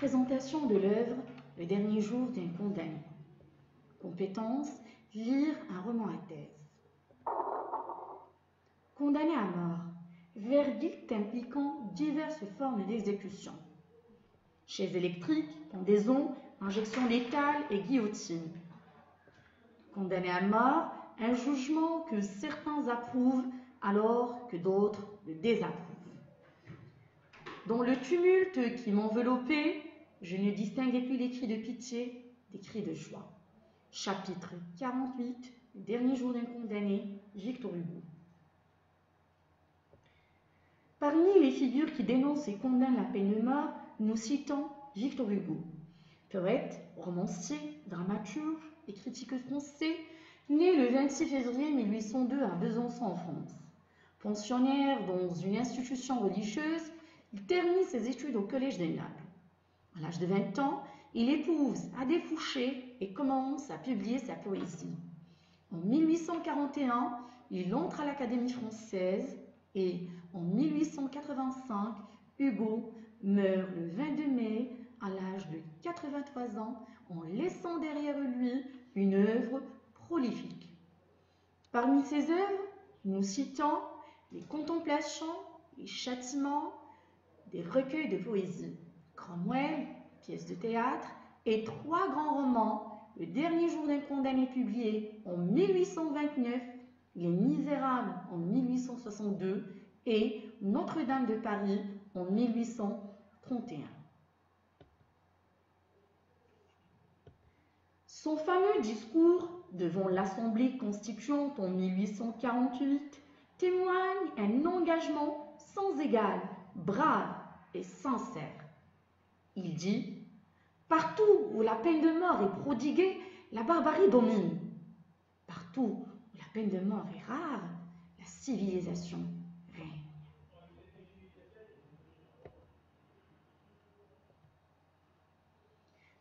Présentation de l'œuvre Le dernier jour d'un condamné. Compétence, lire un roman à thèse. Condamné à mort. Verdict impliquant diverses formes d'exécution. Chaise électrique, pendaison, injection létale et guillotine. Condamné à mort, un jugement que certains approuvent alors que d'autres le désapprouvent. Dans le tumulte qui m'enveloppait, je ne distinguais plus les cris de pitié des cris de joie. Chapitre 48, Le dernier jour d'un condamné, Victor Hugo. Parmi les figures qui dénoncent et condamnent la peine de mort, nous citons Victor Hugo. Poète, romancier, dramaturge et critique français, né le 26 février 1802 à Besançon en France. Pensionnaire dans une institution religieuse, il termine ses études au Collège des Naples. À l'âge de 20 ans, il épouse Adé Fouché et commence à publier sa poésie. En 1841, il entre à l'Académie française et en 1885, Hugo meurt le 22 mai à l'âge de 83 ans en laissant derrière lui une œuvre prolifique. Parmi ses œuvres, nous citons les Contemplations, les Châtiments, des recueils de poésie, Cromwell, pièces de théâtre et 3 grands romans, Le dernier jour d'un condamné publié en 1829, Les Misérables en 1862 et Notre-Dame de Paris en 1831. Son fameux discours devant l'Assemblée constituante en 1848 témoigne un engagement sans égal, brave et sincère. Il dit « Partout où la peine de mort est prodiguée, la barbarie domine. Partout où la peine de mort est rare, la civilisation règne. »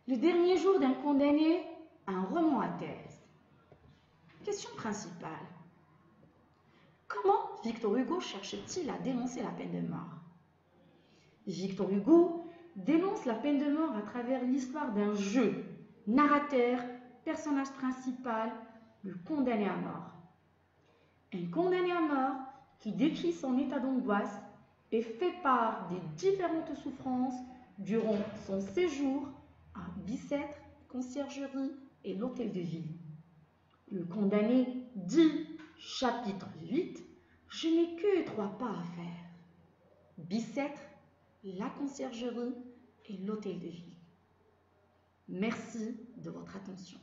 Le dernier jour d'un condamné, un roman à thèse. Question principale. Comment Victor Hugo cherche-t-il à dénoncer la peine de mort? Victor Hugo dénonce la peine de mort à travers l'histoire d'un jeu, narrateur, personnage principal, le condamné à mort. Un condamné à mort qui décrit son état d'angoisse et fait part des différentes souffrances durant son séjour à Bicêtre, Conciergerie et l'Hôtel de Ville. Le condamné dit, chapitre 8, « Je n'ai que 3 pas à faire. Bicêtre, la Conciergerie et l'Hôtel de Ville. » Merci de votre attention.